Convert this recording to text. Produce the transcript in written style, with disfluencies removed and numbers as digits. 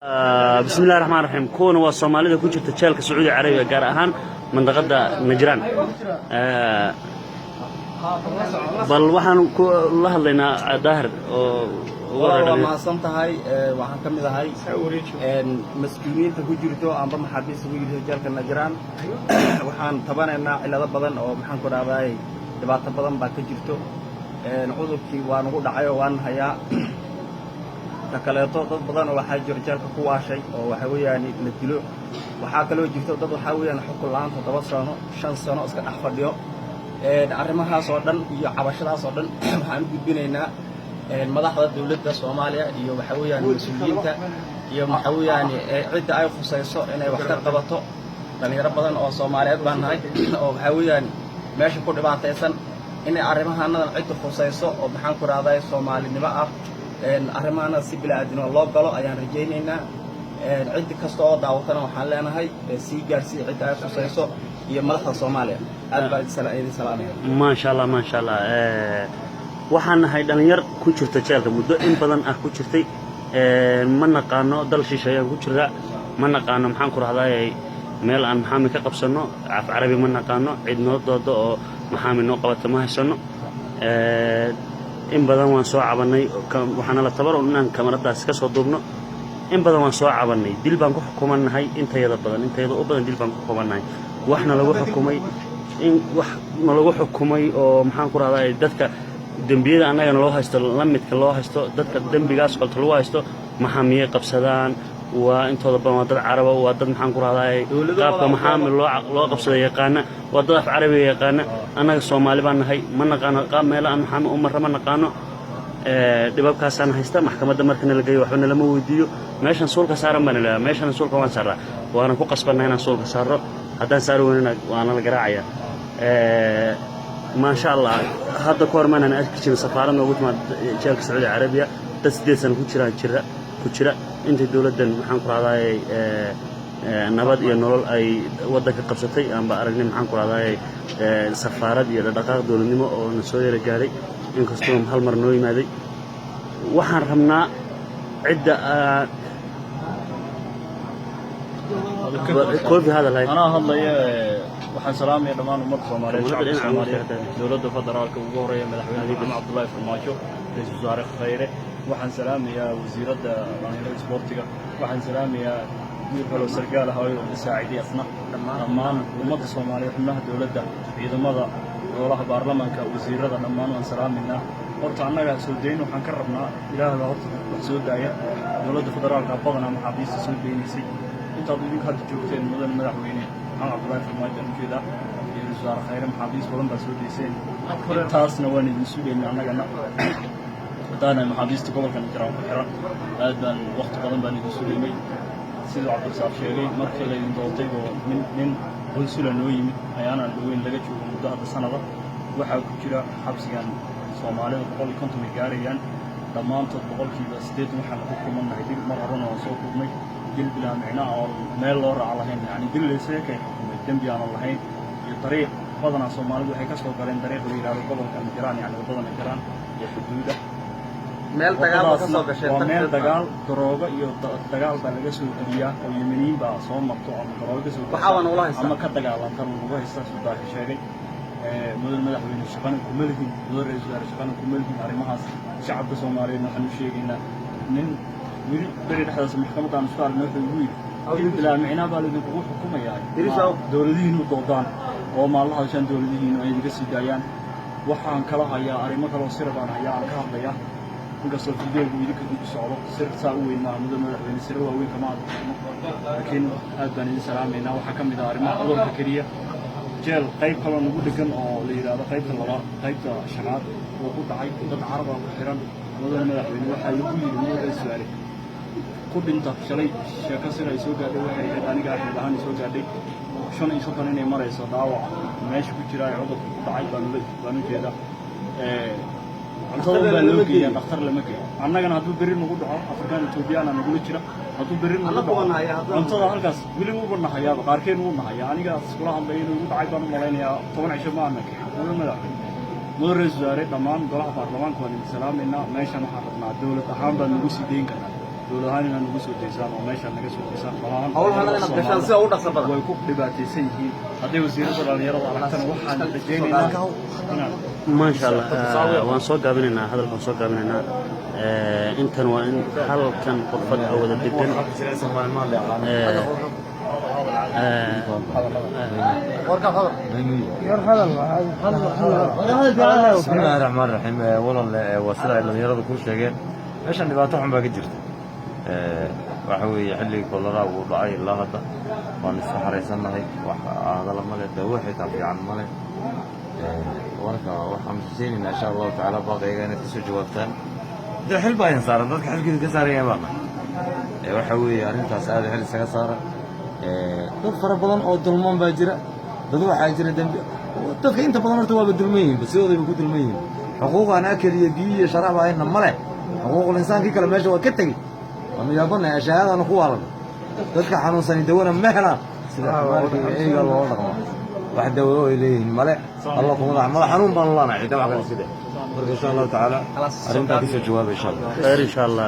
بسم الله الرحمن الرحيم كون والصومالية كوجت تشالك السعودية العربية جار أهان منطقة نجران بل وحن الله لنا ظاهر والله ما صنت هاي وحن كم هاي مسؤولين تهجرتوا عن ضم حبيس ويجي جالك النجران وحن طبعا إن إلى بدن أو محن كنا باي دبعت بدن بتجرتوا نعوذ كي ونقول دعاء وان هيا تكليتو ضد بدن وحا جرجالك كوا شيء oo waxa weeyaan la dilo waxa kale oo jirto dad waxa weeyaan xukun la'aan 7 sano 5 sano iska dhax fadhiyo arrimahaas oo dhan iyo cabashadaas oo dhan waxaan gudbinaynaa madaxda dawladda Soomaaliya iyo waxa weeyaan mas'uuliyiinta iyo waxa weeyaan cid ay khusayso inay wax ka qabato dhalinyaro badan oo Soomaaliyeed baan nahay oo waxa weeyaan meesha ku dhibaataysan inay arrimahaanadan cid khusayso oo maxaan ku raadayay Soomaalinimo ah arrimaana si bilaadino loo galo ayaan rajaynaynaa cid kasta oo daawatana waxaan leenahay si gaarsi cid ay khusayso iyo madaxda Soomaaliya aad baa idin salaamay ما شاء الله ما شاء الله waxaan nahay dhalinyar ku jirta jeelka muddo in badan ah ku jirtay ma naqaano dal shisheeye ku jira ma naqaano maxaan ku raadayay meel aan maxaami ka qabsano af carabi ma naqaano cid noo doodo oo maxaami noo qabato ma haysano in badan waan soo cabanay waxaana la tabaro inaan kamaradaas ka soo duubno in badan waan soo cabanay dil baan ku xukumanahay intayada u badan dil baan ku xukumanahay waxna lagu xukumay in wax lagu xukumay oo maxaan ku raadayay dadka dambiyada anaga loo haysto lamidka loo haysto dadka dambigaas qolta lagu haysto maxaamiye qabsadaan waa intooda badan waa dad carab waa dad maxaan ku raadayay qaabka maxaamil loo qabsaday yaqaana waa dad af carabi yaqaana anaga Soomaali baan nahay ma naqaano qaab meel aan maxaamil umar ma naqaano dhibabkaasaan haysta maxkamadda markana la geeyo waxna lama weydiiyo meeshan suulka saaran baan ilaa meeshan suulka waan saaraa waana ku qasbanay inaan suulka saaro haddaan saaro weynana waana la garaacaya ما شاء الله هذا كورمان أنا أشكي سفارة وقلت ما جالك السعودية العربية تسديد سنة كتيرة أنت الدولة دن محن قراداي نبض ينول أي ودك قبضتي أم بأرجع محن قراداي سفارة يلا دقائق دولة نمو أو نسوي رجالي إن كستهم هالمرنوي ماذي وحرمنا عدة كل في هذا الهاي أنا هذا waxaan salaamay dhamaan ummadda Soomaaliyeed dawladda federaalka ugu horeeyay madaxweynaha Cabdullaahi Farmaajo ra'iisul wasaare Khayre waxaan salaamayaa wasiiradda dhalinyarada isboortiga waxaan salaamayaa wiil kale oo sargaal ah oo saaciiday asna dhamaan ummadda Soomaaliyeed xubnaha dawladda ciidamada golaha baarlamaanka wasiirada dhamaan waan salaaminaa horta annaga soo deyn waxaan ka rabnaa ilaahay horta wax soo daaya dawladda federaalka badanaa maxaabiista soo deynaysay intaad idinku hadda joogteen madaxweyne Cabdullaahi Farmaajo كذا يرجع خير محابيس ولن بسوديسين تاسنا وين السودين أنا دانا محابيس تقول كان كرام كرام هذا الوقت قدام بني السودين سيد عبد الصافي شيء مركل ينضوطي من بولسولا نويم أيانا نوين لقيت شو مدة السنة وحاول كذا حبس كان صومالي وقال كنت مجاريا ضمان تطبق كذا ستيت محل حكم من هيديك مرة رنا وصوت ومي دل بلا معنى أو مال لور على هين يعني دل ليسك الدنبي على الله هين الطريق بدنا صومالي وحي كسر قرين طريق اللي يرى قبل كان جيران يعني بدنا جيران يحدوده meel dagaal ka soo gashay meel dagaal darooga iyo dagaal baa laga soo geliyaa oo Yemeniin baa soo marto ama darooga soo waxaan ula haystaa ama ka dagaalantan ugu haysta sida sheegay madaxweyne shaqana ku malkin ra'iisul wasaare shaqana ku malkin arrimahaas shacabka Soomaaliyeed waxaan u sheegaynaa nin wili bari dhaxdaas maxkamadda aan su'aal markay ugu yiri bilaa micnaa baa lagu xukumayaa dawladihiinu doodaan oo maalaha shan dawladihiinu ay iga sii daayaan waxaan kala hayaa arrimo kale oo sir baan hayaa aan ka hadlayaa inkastoo fideegu idinka ku socdo sir saa u weyn maamuda madaxweyne sir waa weyn kama laakiin aad baan idin salaameynaa waxaa ka mid ah arrimaha cudurka kaliya jeel qayb kale nagu degan oo la yiraahdo qaybta labaad qaybta shanaad oo ku dhacay dad carab ah ku xiran madaxweyne waxaa lagu yiri madaxweyne su'aale ku dhinta shalay sheeko sir ay soo gaadhay waxay aniga ahaan soo gaadhay 5 inay marayso dhaawac meesha ku jira cudurka ku dhacay baan u jeedaa cuntada baa loo geeyay dhakhtar lama geeyo annagana hadduu berri nagu dhaco Afrikaan Ethiopiana nagu jira hadduu berri nagu dhaco cuntada halkaas wili uu banahayaa qaarkeen uu nahayaa aniga iskula hadlay inuu dhacay baan u malaynayaa 10 cisho ma aanka madaxweyne wasaare dhamaan golaha baarlamaanka waan salaamaynaa meeshan waxaan rabnaa dawlad ahaan baan nagu sii deyn karnaa dowlad ahaan inaad nagu soo deysaan oo meeshaan naga soo deysaan hawlahan inaad gashaan sida ugu dhaqso badan way ku dhibaataysan yihiin hadday wasiirada dhalinyarada aragtana waxaan rajaynaynaa inaan maasha allah waan soo gaabinaynaa hadalkan soo gaabinaynaa intan waa in halkan qofad wada degan بسم الله الرحمن الرحيم والله وسيلة dhalinyaradu ku sheegeen meeshan dhibaato xun baa ka jirta waxa weeye xilli kolera uu dhacay ilaa hadda waan isku xareysanahay wax hadal ma leh dawo xitaa fiican ma leh warka waxaan rajaynaynaa insha allahu tacaala baaqayga inaad kasoo jawaabtaan dee xil baa idin saaran dadka xilkiisa ka saaraya baana waxa weeye arrintaas aada xil isaga saara dad fara badan oo dulman baa jira dad waxaa jira dembi dadka inta badan horta waaba dulman yihiin sidoodayba ku dulman yihiin xuquuq aan akal iyo biyo iyo sharaab ahayna ma leh xuquuqul insaankii kale meesha waa ka tegey waanu yaabanahay shahaadana ku waalan dadka xanuunsani dawana ma helaan sida xamaarka iyo eyga loo dhaqmo wax dawo ay leeyihiin male alla kuma madax xanuun baan lanahay cidda wax kale side marka insha allahu tacaala arrintaa kasoo jawaaba insha allah خير ان شاء الله